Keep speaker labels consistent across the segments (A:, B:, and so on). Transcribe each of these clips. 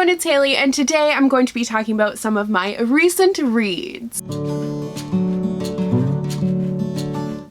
A: everyone, it's Hailey, and today I'm going to be talking about some of my recent reads.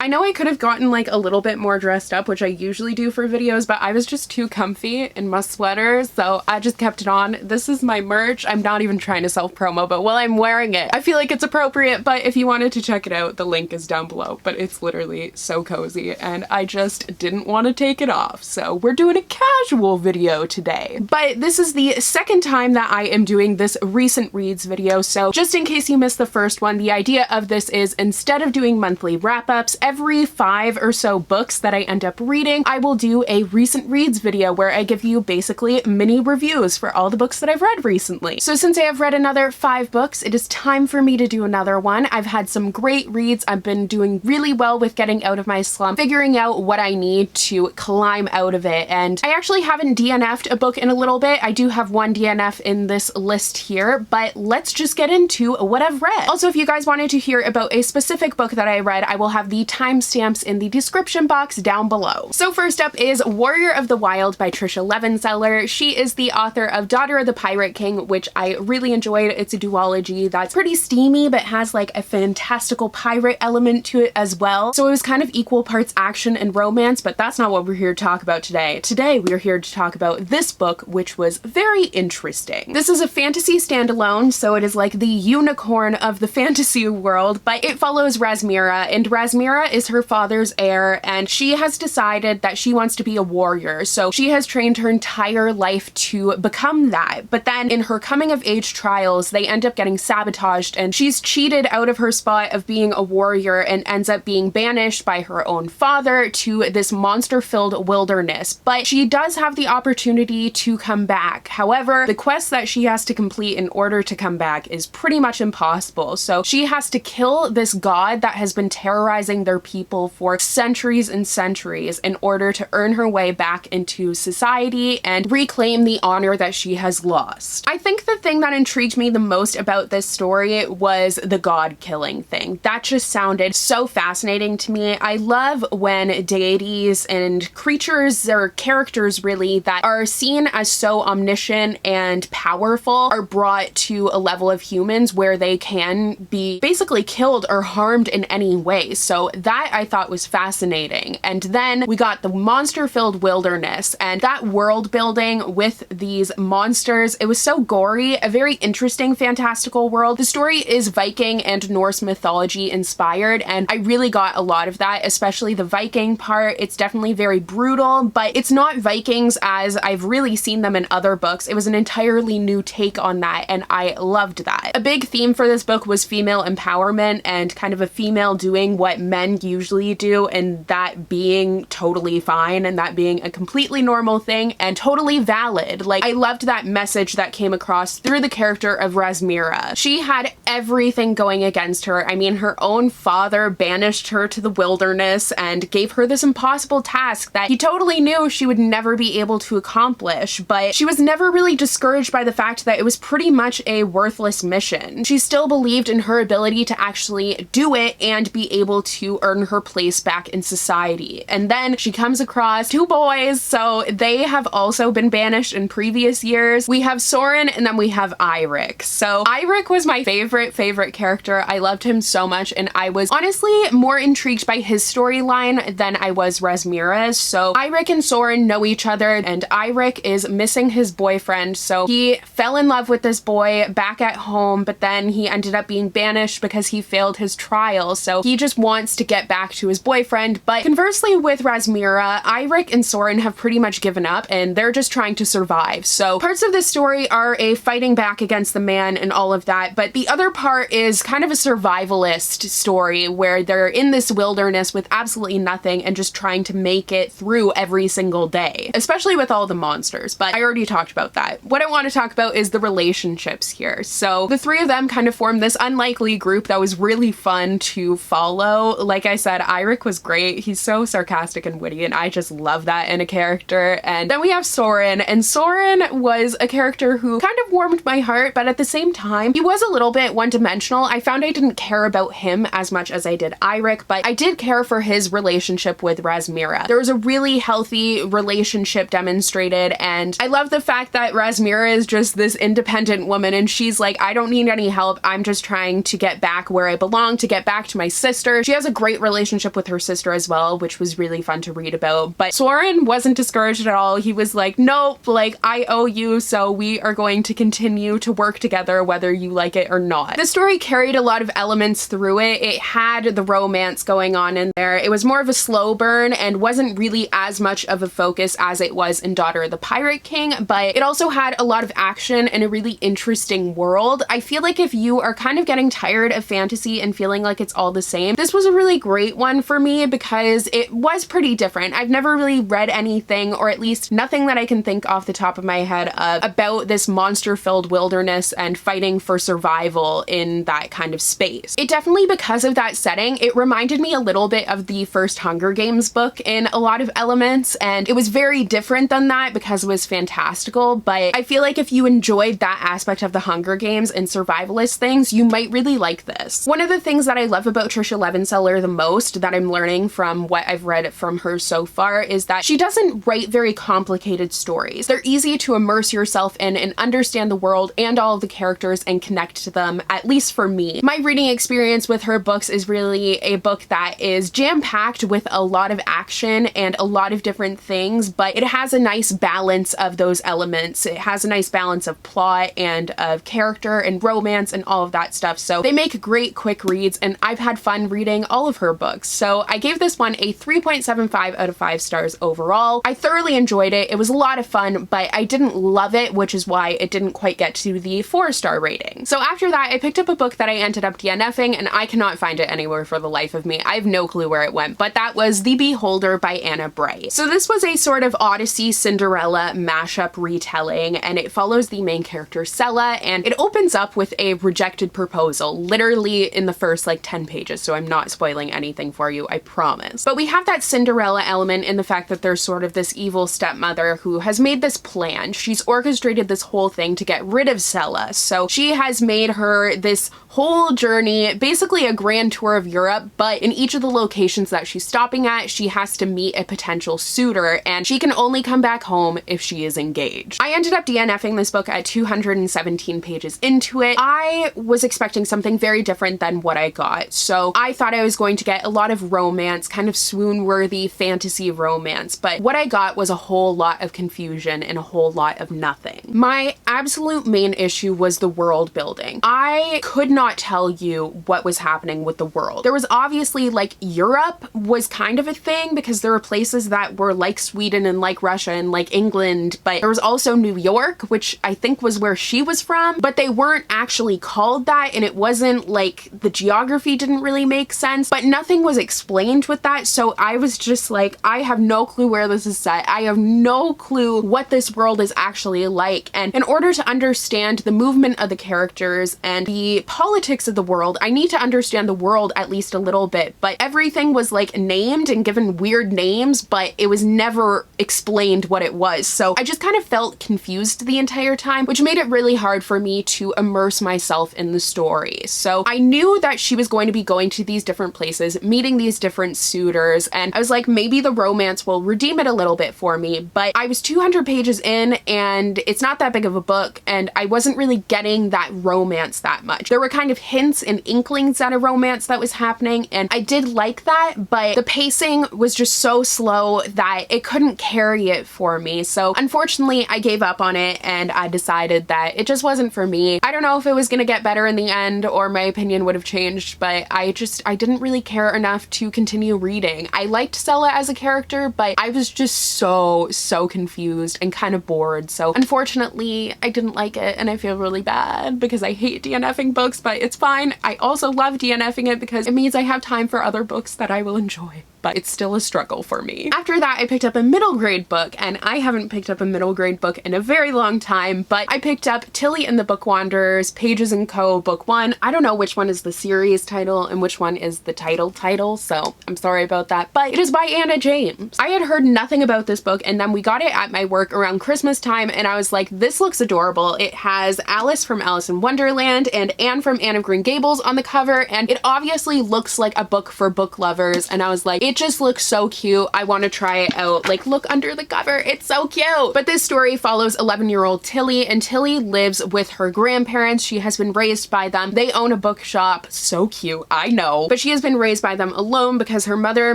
A: I know I could have gotten like a little bit more dressed up, which I usually do for videos, but I was just too comfy in my sweater, so I just kept it on. This is my merch. I'm not even trying to self-promo, but while I'm wearing it, I feel like it's appropriate, but if you wanted to check it out, the link is down below, but it's literally so cozy, and I just didn't want to take it off, so we're doing a casual video today. But this is the second time that I am doing this recent reads video, so just in case you missed the first one, the idea of this is instead of doing monthly wrap-ups, every 5 or so books that I end up reading, I will do a recent reads video where I give you basically mini reviews for all the books that I've read recently. So since I have read another 5 books, it is time for me to do another one. I've had some great reads. I've been doing really well with getting out of my slump, figuring out what I need to climb out of it. And I actually haven't DNF'd a book in a little bit. I do have one DNF in this list here, but let's just get into what I've read. Also, if you guys wanted to hear about a specific book that I read, I will have the timestamps in the description box down below. So first up is Warrior of the Wild by Tricia Levenseller. She is the author of Daughter of the Pirate King, which I really enjoyed. It's a duology that's pretty steamy, but has like a fantastical pirate element to it as well. So it was kind of equal parts action and romance, but that's not what we're here to talk about today. Today, we are here to talk about this book, which was very interesting. This is a fantasy standalone, so it is like the unicorn of the fantasy world, but it follows Rasmira, and Rasmira is her father's heir, and she has decided that she wants to be a warrior, so she has trained her entire life to become that. But then in her coming of age trials, they end up getting sabotaged, and she's cheated out of her spot of being a warrior and ends up being banished by her own father to this monster-filled wilderness. But she does have the opportunity to come back. However, the quest that she has to complete in order to come back is pretty much impossible. So she has to kill this god that has been terrorizing their people for centuries and centuries in order to earn her way back into society and reclaim the honor that she has lost. I think the thing that intrigued me the most about this story was the god killing thing. That just sounded so fascinating to me. I love when deities and creatures or characters really that are seen as so omniscient and powerful are brought to a level of humans where they can be basically killed or harmed in any way. So that I thought was fascinating. And then we got the monster-filled wilderness, and that world building with these monsters, it was so gory, a very interesting fantastical world. The story is Viking and Norse mythology inspired, and I really got a lot of that, especially the Viking part. It's definitely very brutal, but it's not Vikings as I've really seen them in other books. It was an entirely new take on that, and I loved that. A big theme for this book was female empowerment and kind of a female doing what men usually do, and that being totally fine and that being a completely normal thing and totally valid. Like, I loved that message that came across through the character of Rasmira. She had everything going against her. I mean, her own father banished her to the wilderness and gave her this impossible task that he totally knew she would never be able to accomplish, but she was never really discouraged by the fact that it was pretty much a worthless mission. She still believed in her ability to actually do it and be able to earn her place back in society. And then she comes across 2 boys, so they have also been banished in previous years. We have Soren and then we have Eirik. So Eirik was my favorite character. I loved him so much, and I was honestly more intrigued by his storyline than I was Rasmira's. So Eirik and Soren know each other, and Eirik is missing his boyfriend, so he fell in love with this boy back at home, but then he ended up being banished because he failed his trial, so he just wants to get back to his boyfriend. But conversely with Rasmira, Eirik and Soren have pretty much given up and they're just trying to survive. So parts of this story are a fighting back against the man and all of that, but the other part is kind of a survivalist story where they're in this wilderness with absolutely nothing and just trying to make it through every single day, especially with all the monsters, but I already talked about that. What I want to talk about is the relationships here. So the 3 of them kind of form this unlikely group that was really fun to follow. Like I said, Eirik was great. He's so sarcastic and witty, and I just love that in a character. And then we have Soren, and Soren was a character who kind of warmed my heart, but at the same time, he was a little bit one-dimensional. I found I didn't care about him as much as I did Eirik, but I did care for his relationship with Razmira. There was a really healthy relationship demonstrated, and I love the fact that Razmira is just this independent woman, and she's like, I don't need any help. I'm just trying to get back where I belong, to get back to my sister. She has a great relationship with her sister as well, which was really fun to read about. But Soren wasn't discouraged at all. He was like, nope, like, I owe you, so we are going to continue to work together whether you like it or not. The story carried a lot of elements through it. It had the romance going on in there. It was more of a slow burn and wasn't really as much of a focus as it was in Daughter of the Pirate King, but it also had a lot of action and a really interesting world. I feel like if you are kind of getting tired of fantasy and feeling like it's all the same, this was a really great one for me because it was pretty different. I've never really read anything, or at least nothing that I can think off the top of my head of, about this monster-filled wilderness and fighting for survival in that kind of space. It definitely, because of that setting, it reminded me a little bit of the first Hunger Games book in a lot of elements, and it was very different than that because it was fantastical, but I feel like if you enjoyed that aspect of the Hunger Games and survivalist things, you might really like this. One of the things that I love about Tricia Levenseller the most, that I'm learning from what I've read from her so far, is that she doesn't write very complicated stories. They're easy to immerse yourself in and understand the world and all of the characters and connect to them, at least for me. My reading experience with her books is really a book that is jam-packed with a lot of action and a lot of different things, but it has a nice balance of those elements. It has a nice balance of plot and of character and romance and all of that stuff. So they make great quick reads, and I've had fun reading all of her books. So I gave this one a 3.75 out of 5 stars overall. I thoroughly enjoyed it. It was a lot of fun, but I didn't love it, which is why it didn't quite get to the 4-star rating. So after that, I picked up a book that I ended up DNFing, and I cannot find it anywhere for the life of me. I have no clue where it went, but that was The Beholder by Anna Bright. So this was a sort of Odyssey Cinderella mashup retelling, and it follows the main character Sella, and it opens up with a rejected proposal, literally in the first like 10 pages, so I'm not spoiling anything for you, I promise. But we have that Cinderella element in the fact that there's sort of this evil stepmother who has made this plan. She's orchestrated this whole thing to get rid of Sella, so she has made her this whole journey, basically a grand tour of Europe, but in each of the locations that she's stopping at, she has to meet a potential suitor, and she can only come back home if she is engaged. I ended up DNFing this book at 217 pages into it. I was expecting something very different than what I got, so I thought I was going to get a lot of romance, kind of swoon-worthy fantasy romance, but what I got was a whole lot of confusion and a whole lot of nothing. My absolute main issue was the world building. I could not tell you what was happening with the world. There was obviously, like, Europe was kind of a thing because there were places that were like Sweden and like Russia and like England, but there was also New York, which I think was where she was from, but they weren't actually called that, and it wasn't like, the geography didn't really make sense, but nothing was explained with that, so I was just like, I have no clue where this is set. I have no clue what this world is actually like, and in order to understand the movement of the characters and the politics of the world, I need to understand the world at least a little bit, but everything was like named and given weird names, but it was never explained what it was, so I just kind of felt confused the entire time, which made it really hard for me to immerse myself in the story. So I knew that she was going to be going to these different places, meeting these different suitors, and I was like, maybe the romance will redeem it a little bit for me, but I was 200 pages in, and it's not that big of a book, and I wasn't really getting that romance that much. There were kind of hints and inklings at a romance that was happening, and I did like that, but the pacing was just so slow that it couldn't carry it for me. So unfortunately, I gave up on it, and I decided that it just wasn't for me. I don't know if it was gonna get better in the end or my opinion would have changed, but I didn't really care enough to continue reading. I liked Sella as a character, but I was just so confused and kind of bored. So unfortunately, I didn't like it, and I feel really bad because I hate DNFing books, but it's fine. I also love DNFing it because it means I have time for other books that I will enjoy. but it's still a struggle for me. After that, I picked up a middle grade book, and I haven't picked up a middle grade book in a very long time, but I picked up Tilly and the Book Wanderers, Pages & Co. Book 1. I don't know which one is the series title and which one is the title, so I'm sorry about that, but it is by Anna James. I had heard nothing about this book, and then we got it at my work around Christmas time, and I was like, this looks adorable. It has Alice from Alice in Wonderland and Anne from Anne of Green Gables on the cover, and it obviously looks like a book for book lovers, and I was like, it just looks so cute. I want to try it out. Like, look under the cover. It's so cute. But this story follows 11-year-old Tilly, and Tilly lives with her grandparents. She has been raised by them. They own a bookshop. So cute, I know. But she has been raised by them alone because her mother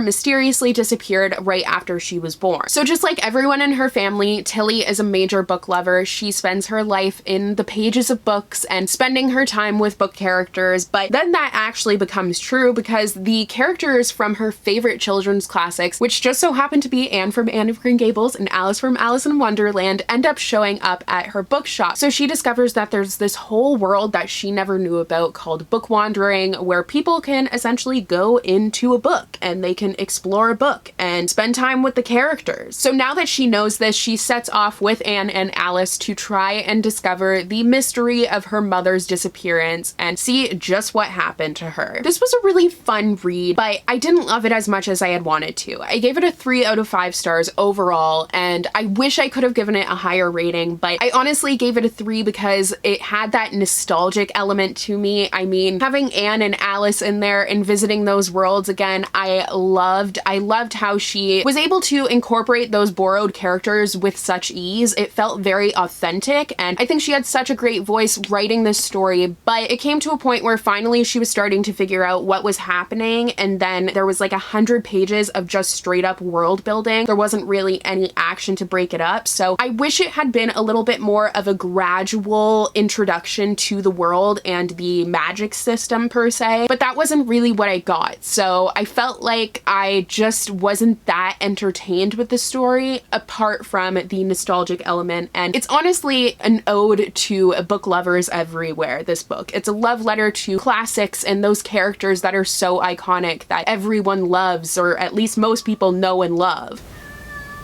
A: mysteriously disappeared right after she was born. So just like everyone in her family, Tilly is a major book lover. She spends her life in the pages of books and spending her time with book characters, but then that actually becomes true because the characters from her favorite children's classics, which just so happen to be Anne from Anne of Green Gables and Alice from Alice in Wonderland, end up showing up at her bookshop. So she discovers that there's this whole world that she never knew about called book wandering, where people can essentially go into a book and they can explore a book and spend time with the characters. So now that she knows this, she sets off with Anne and Alice to try and discover the mystery of her mother's disappearance and see just what happened to her. This was a really fun read, but I didn't love it as much as I had wanted to. I gave it a 3 out of 5 stars overall, and I wish I could have given it a higher rating, but I honestly gave it a 3 because it had that nostalgic element to me. I mean, having Anne and Alice in there and visiting those worlds again, I loved how she was able to incorporate those borrowed characters with such ease. It felt very authentic, and I think she had such a great voice writing this story, but it came to a point where finally she was starting to figure out what was happening, and then there was like 100 pages of just straight up world building. There wasn't really any action to break it up, so I wish it had been a little bit more of a gradual introduction to the world and the magic system per se, but that wasn't really what I got. So I felt like I just wasn't that entertained with the story apart from the nostalgic element, and it's honestly an ode to book lovers everywhere, this book. It's a love letter to classics and those characters that are so iconic that everyone loves, or at least most people know and love.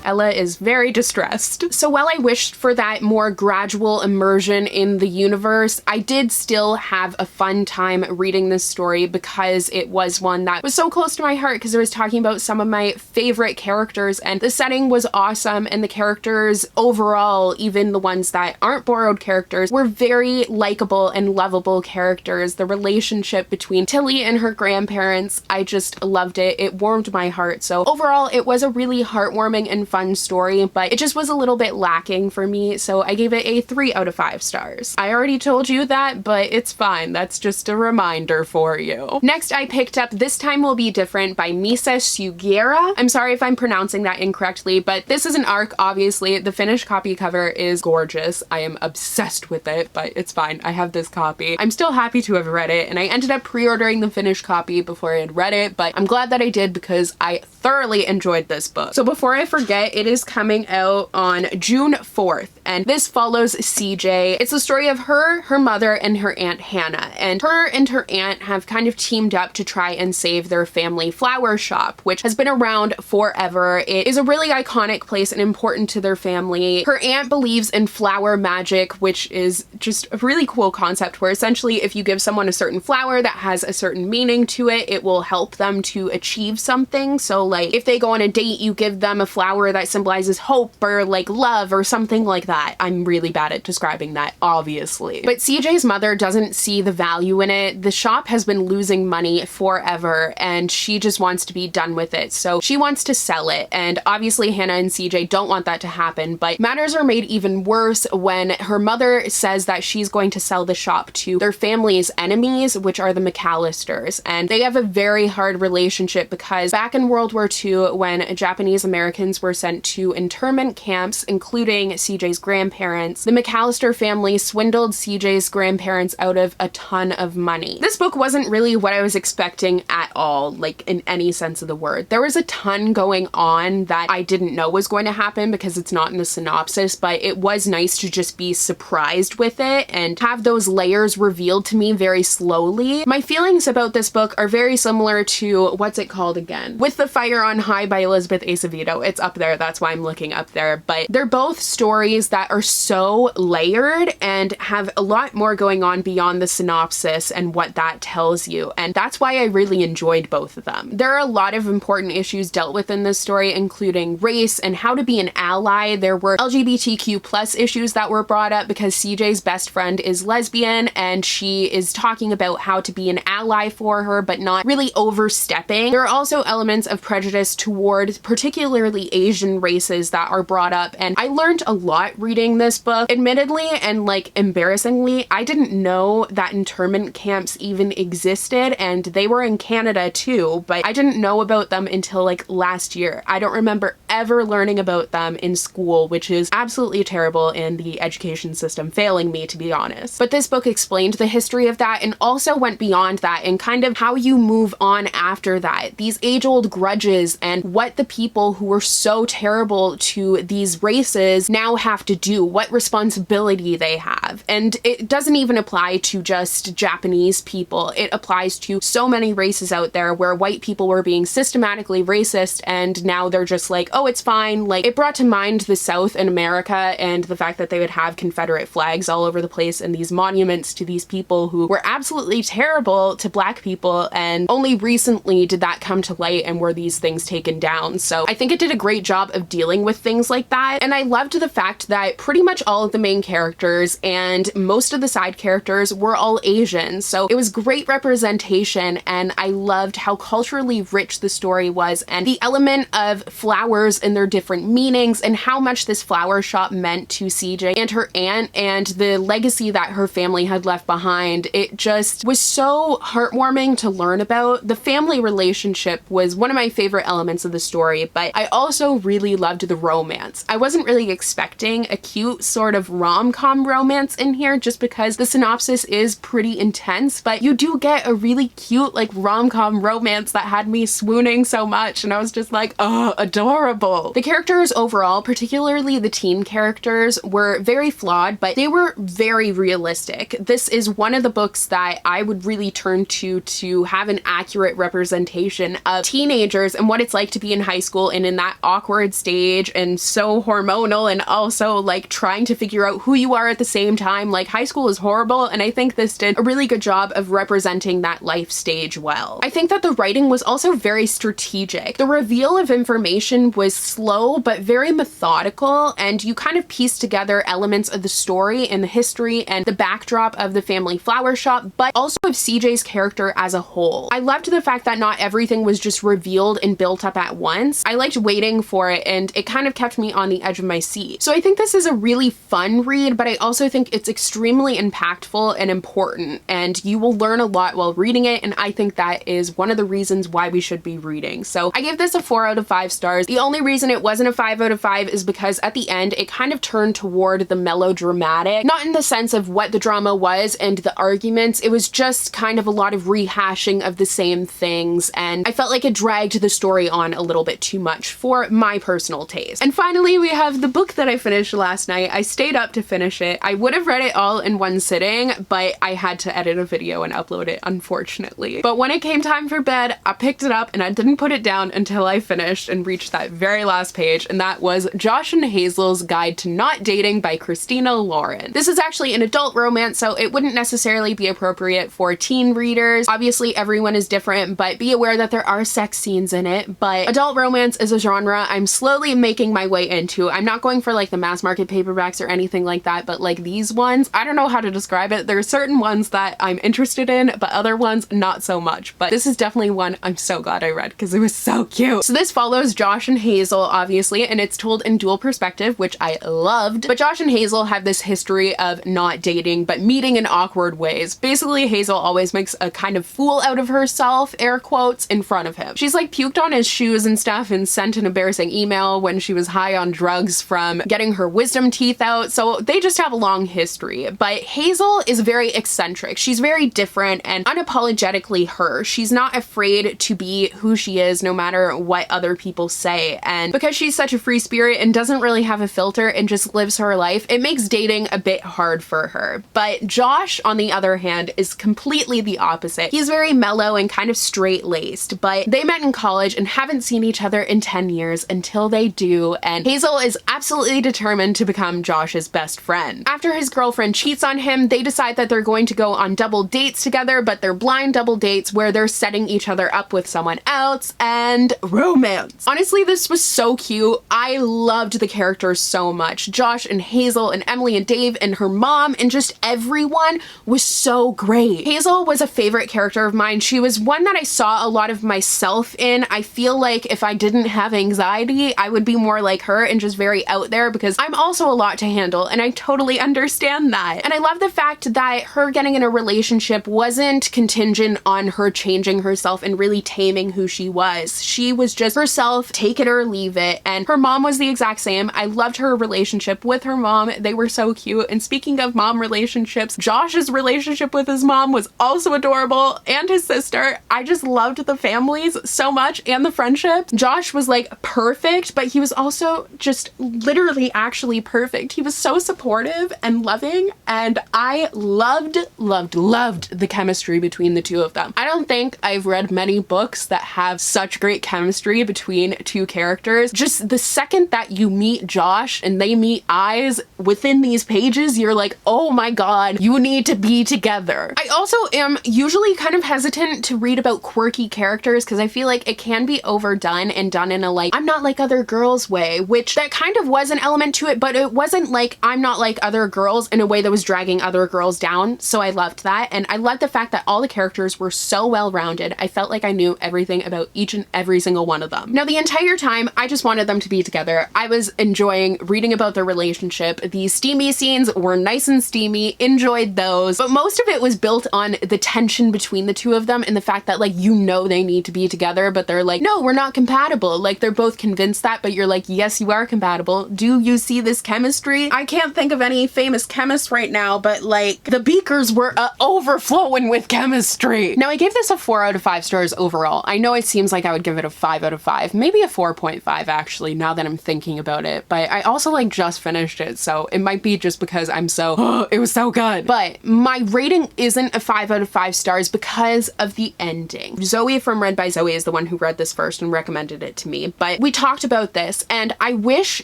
A: Ella is very distressed. So while I wished for that more gradual immersion in the universe, I did still have a fun time reading this story because it was one that was so close to my heart because it was talking about some of my favorite characters, and the setting was awesome, and the characters overall, even the ones that aren't borrowed characters, were very likable and lovable characters. The relationship between Tilly and her grandparents, I just loved it. It warmed my heart. So overall, it was a really heartwarming and fun story, but it just was a little bit lacking for me, so I gave it a 3 out of 5 stars. I already told you that, but it's fine. That's just a reminder for you. Next, I picked up This Time Will Be Different by Misa Sugiura. I'm sorry if I'm pronouncing that incorrectly, but this is an ARC, obviously. The finished copy cover is gorgeous. I am obsessed with it, but it's fine. I have this copy. I'm still happy to have read it, and I ended up pre-ordering the finished copy before I had read it, but I'm glad that I did because I thoroughly enjoyed this book. So before I forget, it is coming out on June 4th, and this follows CJ. It's the story of her mother, and her Aunt Hannah, and her aunt have kind of teamed up to try and save their family flower shop, which has been around forever. It is a really iconic place and important to their family. Her aunt believes in flower magic, which is just a really cool concept where essentially if you give someone a certain flower that has a certain meaning to it, it will help them to achieve something. So like if they go on a date, you give them a flower that symbolizes hope or like love or something like that. I'm really bad at describing that, obviously. But CJ's mother doesn't see the value in it. The shop has been losing money forever, and she just wants to be done with it. So she wants to sell it, and obviously Hannah and CJ don't want that to happen, but matters are made even worse when her mother says that she's going to sell the shop to their family's enemies, which are the McAllisters, and they have a very hard relationship because back in World War II, when Japanese Americans were sent to internment camps, including CJ's grandparents, the McAllister family swindled CJ's grandparents out of a ton of money. This book wasn't really what I was expecting at all, like in any sense of the word. There was a ton going on that I didn't know was going to happen because it's not in the synopsis, but it was nice to just be surprised with it and have those layers revealed to me very slowly. My feelings about this book are very similar to, what's it called again? With the Fire on High by Elizabeth Acevedo. It's up there, that's why I'm looking up there, but they're both stories that are so layered and have a lot more going on beyond the synopsis and what that tells you, and that's why I really enjoyed both of them. There are a lot of important issues dealt with in this story, including race and how to be an ally. There were LGBTQ plus issues that were brought up because CJ's best friend is lesbian and she is talking about how to be an ally for her but not really overstepping. There are also elements of prejudice toward particularly Asian races that are brought up, and I learned a lot reading this book. Admittedly and like embarrassingly, I didn't know that internment camps even existed, and they were in Canada too, but I didn't know about them until like last year. I don't remember ever learning about them in school, which is absolutely terrible in the education system failing me, to be honest. But this book explained the history of that and also went beyond that and kind of how you move on after that. These age-old grudges and what the people who were so terrible to these races now have to do, what responsibility they have. And it doesn't even apply to just Japanese people. It applies to so many races out there where white people were being systematically racist and now they're just like, oh, it's fine. Like, it brought to mind the South in America and the fact that they would have Confederate flags all over the place and these monuments to these people who were absolutely terrible to Black people, and only recently did that come to light and were these things taken down. So I think it did a great job of dealing with things like that, and I loved the fact that pretty much all of the main characters and most of the side characters were all Asian, so it was great representation, and I loved how culturally rich the story was and the element of flowers and their different meanings and how much this flower shop meant to CJ and her aunt and the legacy that her family had left behind. It just was so heartwarming to learn about. The family relationship was one of my favorite elements of the story, but I also really loved the romance. I wasn't really expecting a cute sort of rom-com romance in here just because the synopsis is pretty intense, but you do get a really cute like rom-com romance that had me swooning so much, and I was just like, oh, adorable. The characters overall, particularly the teen characters, were very flawed, but they were very realistic. This is one of the books that I would really turn to have an accurate representation of teenagers and what it's like to be in high school and in that awkward stage and so hormonal and also like trying to figure out who you are at the same time. Like, high school is horrible, and I think this did a really good job of representing that life stage well. I think that the writing was also very strategic. The reveal of information was slow but very methodical, and you kind of piece together elements of the story and the history and the backdrop of the family flower shop, but also of CJ's character as a whole. I loved the fact that not everything was just revealed and built up at once. I liked waiting for it, and it kind of kept me on the edge of my seat. So I think this is a really fun read, but I also think it's extremely impactful and important, and you will learn a lot while reading it, and I think that is one of the reasons why we should be reading. So I gave this a 4 out of 5 stars. The only reason it wasn't a 5 out of 5 is because at the end it kind of turned toward the melodramatic, not in the sense of what the drama was and the arguments. It was just kind of a lot of rehashing of the same things, and I felt like it dragged the story on a little bit too much for my personal taste. And finally, we have the book that I finished last night. I stayed up to finish it. I would have read it all in one sitting, but I had to edit a video and upload it, unfortunately. But when it came time for bed, I picked it up and I didn't put it down until I finished and reached that very last page, and that was Josh and Hazel's Guide to Not Dating by Christina Lauren. This is actually an adult romance, so it wouldn't necessarily be appropriate for teen readers. Obviously, everyone is different, but be aware that there are sex scenes in it. But adult romance is a genre I'm slowly making my way into. I'm not going for like the mass market paperbacks or anything like that, but like these ones, I don't know how to describe it. There are certain ones that I'm interested in, but other ones not so much. But this is definitely one I'm so glad I read because it was so cute. So this follows Josh and Hazel, obviously, and it's told in dual perspective, which I loved. But Josh and Hazel have this history of not dating, but meeting in awkward ways. Basically, Hazel always makes a kind of fool out of herself, air quotes, in front of him. She's like puked on his shoes and stuff and sent an embarrassing email when she was high on drugs from getting her wisdom teeth out, so they just have a long history. But Hazel is very eccentric. She's very different and unapologetically her. She's not afraid to be who she is no matter what other people say, and because she's such a free spirit and doesn't really have a filter and just lives her life, it makes dating a bit hard for her. But Josh, on the other hand, is completely the opposite. He's very mellow and kind of straight-laced, but they met in college and haven't seen each other in 10 years until they do, and Hazel is absolutely determined to become Josh's best friend. After his girlfriend cheats on him, they decide that they're going to go on double dates together, but they're blind double dates where they're setting each other up with someone else, and romance. Honestly, this was so cute. I loved the characters so much. Josh and Hazel and Emily and Dave and her mom and just everyone was so great. Hazel was a favorite character of mine. She was one that I saw a lot of myself in. I feel like if I didn't have anxiety, I would be more like her and just very out there, because I'm also a lot to handle and I totally understand that. And I love the fact that her getting in a relationship wasn't contingent on her changing herself and really taming who she was. She was just herself, take it or leave it, and her mom was the exact same. I loved her relationship with her mom. They were so cute. And speaking of mom relationships, Josh's relationship with his mom was also adorable, and his sister. I just loved the families so much and the friendship. Josh was like perfect, but he was also just literally actually perfect. He was so supportive and loving, and I loved the chemistry between the two of them. I don't think I've read many books that have such great chemistry between two characters. Just the second that you meet Josh and they meet Eyes within these pages, you're like, oh my god, you need to be together. I also am usually kind of hesitant to read about quirky characters because I feel like it can be overdone and done in a like, I'm not like other girls way, which that kind of was an element to it, but it wasn't like I'm not like other girls in a way that was dragging other girls down. So I loved that. And I loved the fact that all the characters were so well-rounded. I felt like I knew everything about each and every single one of them. Now, the entire time, I just wanted them to be together. I was enjoying reading about their relationship. These steamy scenes were nice and steamy, enjoyed those, but most of it was built on the tension between the two of them and the fact that like, you know, they need to be together, but they're like, no, we're not compatible. Like, they're both convinced that, but you're like, yes, you are compatible. Do you see this chemistry? I can't think of any famous chemists right now, but like the Beakers were overflowing with chemistry. Now, I gave this a 4 out of 5 stars overall. I know it seems like I would give it a 5 out of 5, maybe a 4.5 actually, now that I'm thinking about it, but I also like just finished it, so it might be just because I'm so, it was so good. But my rating isn't a 5 out of 5 stars because of the ending. Zoe from Read by Zoe is the one who read this first and recommended it to me, but we talked about this and I wish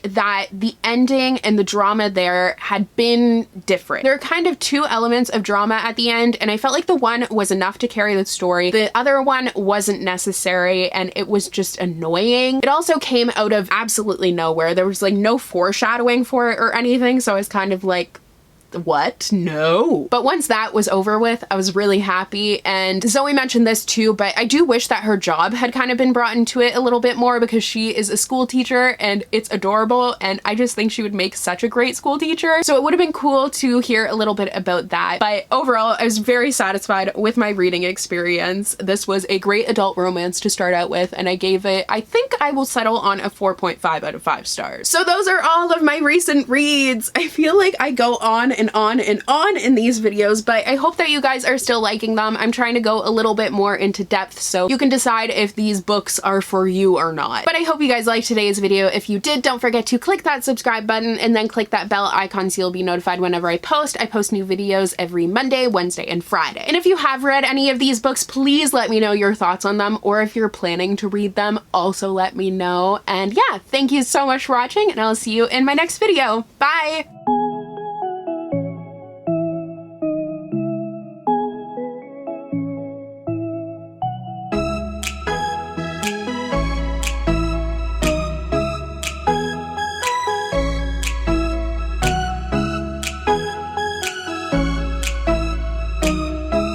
A: that the ending and the drama there had been different. There are kind of two elements of drama at the end, and I felt like the one was enough to carry the story. The other one wasn't necessary and it was just annoying. It also came out of absolutely nowhere. There was like no foreshadowing for it or anything, so I was kind of like, what? No. But once that was over with, I was really happy. And Zoe mentioned this too, but I do wish that her job had kind of been brought into it a little bit more, because she is a school teacher and it's adorable, and I just think she would make such a great school teacher. So it would have been cool to hear a little bit about that. But overall, I was very satisfied with my reading experience. This was a great adult romance to start out with, and I gave it, I think I will settle on a 4.5 out of 5 stars. So those are all of my recent reads. I feel like I go on and on and on in these videos, but I hope that you guys are still liking them. I'm trying to go a little bit more into depth so you can decide if these books are for you or not. But I hope you guys liked today's video. If you did, don't forget to click that subscribe button and then click that bell icon so you'll be notified whenever I post. I post new videos every Monday, Wednesday, and Friday. And if you have read any of these books, please let me know your thoughts on them, or if you're planning to read them, also let me know. And yeah, thank you so much for watching, and I'll see you in my next video. Bye!